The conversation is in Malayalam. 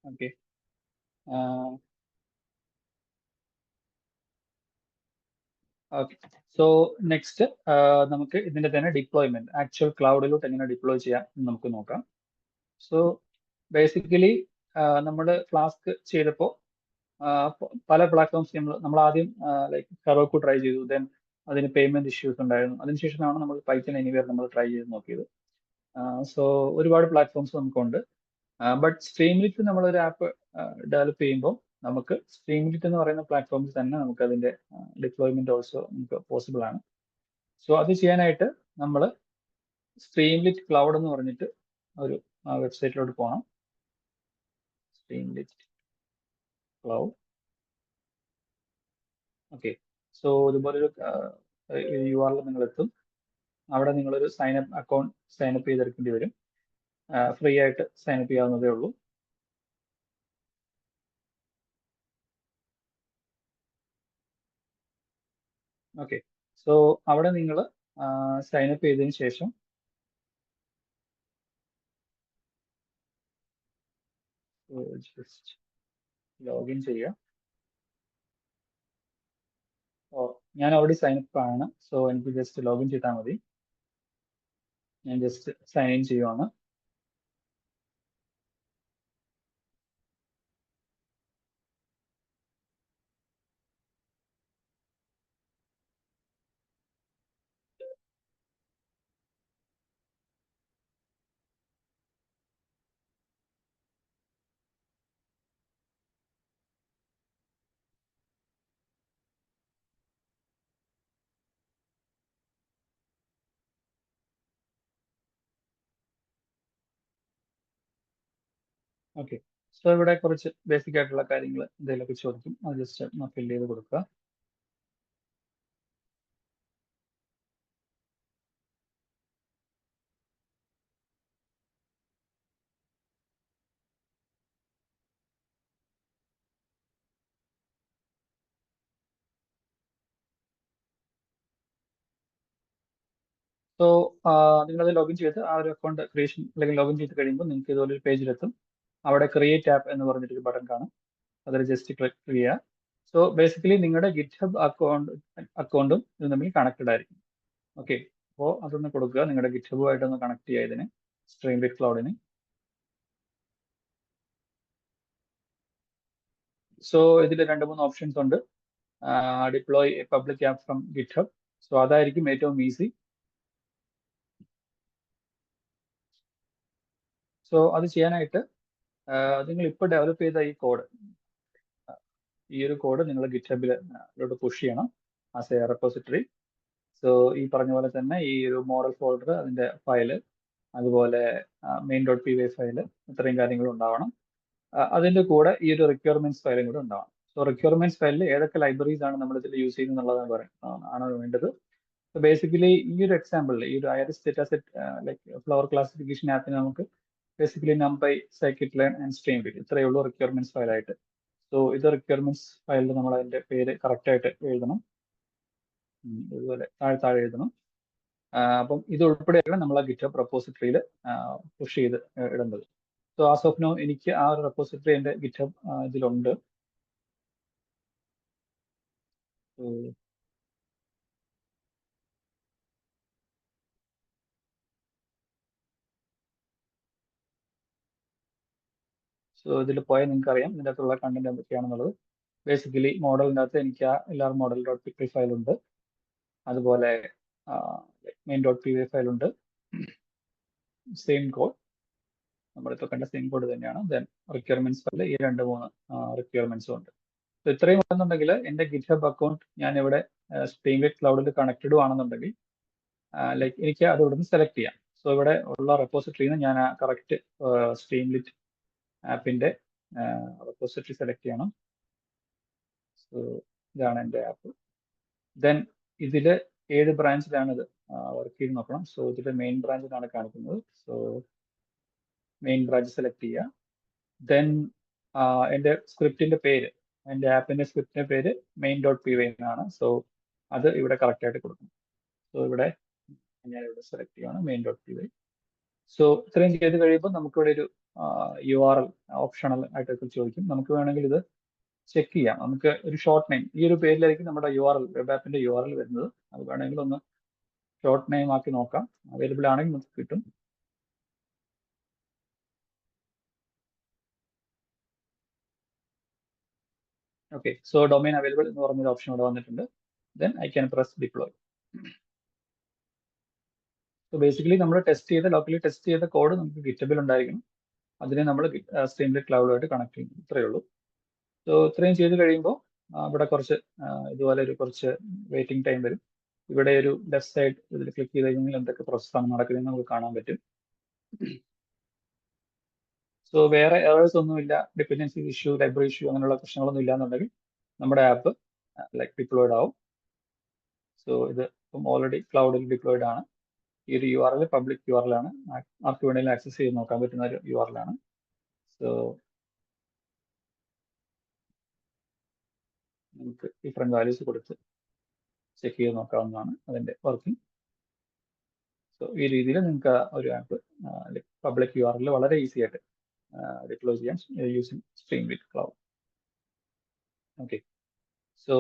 ഓക്കെ. ഓക്കെ. സോ നെക്സ്റ്റ് നമുക്ക് ഇതിന്റെ തന്നെ ഡിപ്ലോയ്മെന്റ് ആക്ച്വൽ ക്ലൗഡിലോട്ട് എങ്ങനെ ഡിപ്ലോയ് ചെയ്യാം എന്ന് നമുക്ക് നോക്കാം. സോ ബേസിക്കലി നമ്മൾ ഫ്ലാസ്ക് ചെയ്തപ്പോൾ പല പ്ലാറ്റ്ഫോംസ് നമ്മൾ ആദ്യം ലൈക്ക് ഹെറോക്കു ട്രൈ ചെയ്തു. ദെൻ അതിന് പേയ്മെന്റ് ഇഷ്യൂസ് ഉണ്ടായിരുന്നു. അതിനുശേഷമാണ് നമ്മൾ പൈത്തൺ എനിവേർ നമ്മൾ ട്രൈ ചെയ്ത് നോക്കിയത്. സോ ഒരുപാട് പ്ലാറ്റ്ഫോംസ് നമുക്കുണ്ട്. ബട്ട് സ്ട്രീംലിറ്റ് നമ്മളൊരു ആപ്പ് ഡെവലപ്പ് ചെയ്യുമ്പോൾ നമുക്ക് സ്ട്രീംലിറ്റ് എന്ന് പറയുന്ന പ്ലാറ്റ്ഫോമിൽ തന്നെ നമുക്ക് അതിന്റെ ഡിപ്ലോയ്മെന്റ് ഓൾസോ നമുക്ക് പോസിബിൾ ആണ്. സോ അത് ചെയ്യാനായിട്ട് നമ്മൾ സ്ട്രീംലിറ്റ് ക്ലൗഡ് എന്ന് പറഞ്ഞിട്ട് ഒരു വെബ്സൈറ്റിലോട്ട് പോകണം. സ്ട്രീംലിറ്റ് ക്ലൗഡ്. ഓക്കെ. സോ ഇതുപോലൊരു URL നിങ്ങൾ എത്തും. അവിടെ നിങ്ങളൊരു സൈനപ്പ് അക്കൗണ്ട് സൈനപ്പ് ചെയ്തെടുക്കേണ്ടി വരും. ഫ്രീ ആയിട്ട് സൈനപ്പ് ചെയ്യാവുന്നതേ ഉള്ളൂ. ഓക്കെ. സോ അവിടെ നിങ്ങൾ സൈനപ്പ് ചെയ്തതിന് ശേഷം ജസ്റ്റ് ലോഗിൻ ചെയ്യുക. ഞാൻ ഓൾറെഡി സൈനപ്പ് ആണ്. സോ എനിക്ക് ജസ്റ്റ് ലോഗിൻ ചെയ്താൽ മതി. ഞാൻ ജസ്റ്റ് സൈൻ ഇൻ ചെയ്യുവാണ്. ഓക്കെ. സോ ഇവിടെ കുറച്ച് ബേസിക് ആയിട്ടുള്ള കാര്യങ്ങൾ എന്തെങ്കിലുമൊക്കെ ചോദിക്കും. അത് ജസ്റ്റ് ഒന്ന് ഫിൽ ചെയ്ത് കൊടുക്കുക. സോ നിങ്ങളത് ലോഗിൻ ചെയ്ത് ആ ഒരു അക്കൗണ്ട് ക്രിയേഷൻ അല്ലെങ്കിൽ ലോഗിൻ ചെയ്ത് കഴിയുമ്പോൾ നിങ്ങൾക്ക് ഇതുപോലെ ഒരു പേജിലെത്തും. അവിടെ ക്രിയേറ്റ് ആപ്പ് എന്ന് പറഞ്ഞിട്ടൊരു ബട്ടൺ കാണും. അതിൽ ജസ്റ്റ് ക്ലിക്ക് ചെയ്യുക. സോ ബേസിക്കലി നിങ്ങളുടെ ഗിറ്റ്ഹബ് അക്കൗണ്ടും ഇത് തമ്മിൽ കണക്റ്റഡ് ആയിരിക്കും. ഓക്കെ. അപ്പോൾ അതൊന്ന് കൊടുക്കുക. നിങ്ങളുടെ ഗിറ്റ്ഹബുമായിട്ടൊന്ന് കണക്ട് ചെയ്യുക ഇതിന്, സ്ട്രീംലിറ്റ് ക്ലൗഡിന്. സോ ഇതിൽ 2-3 ഓപ്ഷൻസ് ഉണ്ട്. Deploy A public app from GitHub. So അതായിരിക്കും ഏറ്റവും ഈസി. സോ അത് ചെയ്യാനായിട്ട് നിങ്ങൾ ഇപ്പോൾ ഡെവലപ്പ് ചെയ്ത ഈ ഒരു കോഡ് നിങ്ങൾ ഗിറ്റ്ഹബിലോട്ട് പുഷ് ചെയ്യണം ആസ് എ റെപ്പോസിറ്ററി. സോ ഈ പറഞ്ഞ പോലെ തന്നെ ഈ ഒരു മോഡൽ ഫോൾഡർ, അതിന്റെ ഫയല്, അതുപോലെ main.py ഫയല്, ഇത്രയും കാര്യങ്ങൾ ഉണ്ടാവണം. അതിന്റെ കൂടെ ഈ ഒരു റിക്വയർമെന്റ്സ് ഫയലും കൂടെ ഉണ്ടാവണം. സോ റിക്വയർമെന്റ്സ് ഫയലിൽ ഏതൊക്കെ ലൈബ്രറീസ് ആണ് നമ്മൾ ഇതിൽ യൂസ് ചെയ്യുന്നത് എന്നുള്ളതാണ് ആണ് വേണ്ടത്. ബേസിക്കലി ഈ ഒരു എക്സാമ്പിളിൽ ഈ ഒരു iris data set like flower classification ആപ്പിന് നമുക്ക് ബേസിക്കലി numpy, scikit-learn ആൻഡ് സ്ട്രീംലിറ്റ് ഇത്രയേ ഉള്ളൂ റിക്വയർമെന്റ്സ് ഫയലായിട്ട്. സോ ഇത് റിക്വയർമെന്റ്സ് ഫയലിൽ നമ്മൾ അതിന്റെ പേര് കറക്റ്റ് ആയിട്ട് എഴുതണം. ഇതുപോലെ താഴെ എഴുതണം. അപ്പം ഇത് ഉൾപ്പെടെയാണ് നമ്മൾ ആ ഗിറ്റ്ഹബ് റെപ്പോസിറ്ററിയിൽ പുഷ് ചെയ്ത് ഇടേണ്ടത്. സോ ആസ് ഓഫ് നോ എനിക്ക് ആ ഒരു റെപ്പോസിറ്ററി എന്റെ ഗിറ്റ്ഹബ് ഇതിലുണ്ട്. സോ ഇതിൽ പോയാൽ നിങ്ങൾക്ക് അറിയാം ഇതിൻ്റെ അകത്തുള്ള കണ്ടന്റ് എന്തൊക്കെയാണെന്നുള്ളത്. ബേസിക്കലി മോഡലിൻ്റെ അകത്ത് എനിക്ക് ആ എല്ലാവരും model.py ഫയൽ ഉണ്ട്. അതുപോലെ main.py ഫയൽ ഉണ്ട്. സെയിം കോഡ്, നമ്മളിപ്പോൾ കണ്ട സെയിം കോഡ് തന്നെയാണ്. ദെൻ റിക്വയർമെന്റ്സ് ഫയൽ ഈ 2-3 റിക്വയർമെന്റ്സും ഉണ്ട്. സോ ഇത്രയും ആണെന്നുണ്ടെങ്കിൽ എൻ്റെ ഗിറ്റ്ഹബ് അക്കൗണ്ട് ഞാൻ ഇവിടെ സ്ട്രീംലിറ്റ് ക്ലൗഡിൽ കണക്റ്റഡ് ആണെന്നുണ്ടെങ്കിൽ ലൈക്ക് എനിക്ക് അത് ഇവിടുന്ന് സെലക്ട് ചെയ്യാം. സോ ഇവിടെ ഉള്ള റെപ്പോസിറ്ററിന്ന് ഞാൻ ആ കറക്റ്റ് സ്ട്രീംലിറ്റ് ആപ്പിന്റെ റെപ്പോസിറ്ററി സെലക്ട് ചെയ്യണം. സോ ഇതാണ് എൻ്റെ ആപ്പ്. ദെൻ ഇതിൽ ഏത് ബ്രാഞ്ചിലാണ് ഇത് വർക്ക് ചെയ്ത് നോക്കണം. സോ ഇതിൽ മെയിൻ ബ്രാഞ്ചിലാണ് കാണിക്കുന്നത്. സോ മെയിൻ ബ്രാഞ്ച് സെലക്ട് ചെയ്യുക. ദെൻ എൻ്റെ സ്ക്രിപ്റ്റിന്റെ പേര്, എൻ്റെ ആപ്പിന്റെ സ്ക്രിപ്റ്റിന്റെ പേര് main.py എന്നാണ്. സോ അത് ഇവിടെ കറക്റ്റ് ആയിട്ട് കൊടുക്കണം. സോ ഇവിടെ ഞാൻ ഇവിടെ സെലക്ട് ചെയ്യുകയാണ് main.py. സോ ഇത്രയും ചെയ്ത് കഴിയുമ്പോൾ നമുക്കിവിടെ ഒരു URL ഓപ്ഷണൽ ആയിട്ടൊക്കെ ചോദിക്കും. നമുക്ക് വേണമെങ്കിൽ ഇത് ചെക്ക് ചെയ്യാം. നമുക്ക് ഒരു ഷോർട്ട് നെയിം, ഈ ഒരു പേരിലായിരിക്കും നമ്മുടെ URL, വെബ് ആപ്പിന്റെ URL വരുന്നത്. അത് വേണമെങ്കിൽ ഒന്ന് ഷോർട്ട് നെയിം ആക്കി നോക്കാം. അവൈലബിൾ ആണെങ്കിൽ നമുക്ക് കിട്ടും. ഓക്കെ, സോ ഡൊമൈൻ അവൈലബിൾ എന്ന് പറഞ്ഞൊരു ഓപ്ഷൻ ഇവിടെ വന്നിട്ടുണ്ട്. Then I can press deploy. So basically നമ്മൾ ലോക്കലി ടെസ്റ്റ് ചെയ്ത കോഡ് നമുക്ക് ഗിറ്റബിൽ ഉണ്ടായിരിക്കണം. അതിനെ നമ്മൾ സ്ട്രീംലൈറ്റ് ക്ലൗഡുമായിട്ട് കണക്ട് ചെയ്യും. ഇത്രയേ ഉള്ളൂ. സോ ഇത്രയും ചെയ്ത് കഴിയുമ്പോൾ ഇവിടെ കുറച്ച് ഇതുപോലെ കുറച്ച് വെയിറ്റിംഗ് ടൈം വരും. ഇവിടെ ഒരു ലെഫ്റ്റ് സൈഡ് ഇതിൽ ക്ലിക്ക് ചെയ്ത് കഴിഞ്ഞാൽ എന്തൊക്കെ പ്രോസസ്സാണ് നടക്കുന്നതെന്ന് നമുക്ക് കാണാൻ പറ്റും. സോ വേറെ എറേഴ്സ് ഒന്നുമില്ല, ഡിപെൻഡൻസി ഇഷ്യൂ, ലൈബ്രറി ഇഷ്യൂ അങ്ങനെയുള്ള പ്രശ്നങ്ങളൊന്നും ഇല്ലാന്നുണ്ടെങ്കിൽ നമ്മുടെ ആപ്പ് ലൈക്ക് ഡിപ്ലോയിഡ് ആവും. സോ ഇത് ഇപ്പം ഓൾറെഡി ക്ലൗഡിൽ ഡിപ്ലോയിഡ് ആണ്. ഈ ഒരു URL പബ്ലിക് URL ആണ്, ആർക്ക് വേണമെങ്കിലും ആക്സസ് ചെയ്ത് നോക്കാൻ പറ്റുന്ന ഒരു URL ആണ്. സോ നമുക്ക് ഡിഫറെന്റ് വാല്യൂസ് കൊടുത്ത് ചെക്ക് ചെയ്ത് നോക്കാവുന്നതാണ് അതിന്റെ വർക്കിംഗ്. സോ ഈ രീതിയിൽ നിങ്ങൾക്ക് ഒരു ആപ്പ് പബ്ലിക് URL വളരെ ഈസി ആയിട്ട് ഡിപ്ലോയ് ചെയ്യാൻ യൂസിങ് സ്ട്രീംലൈറ്റ് ക്ലൗഡ്. Okay, so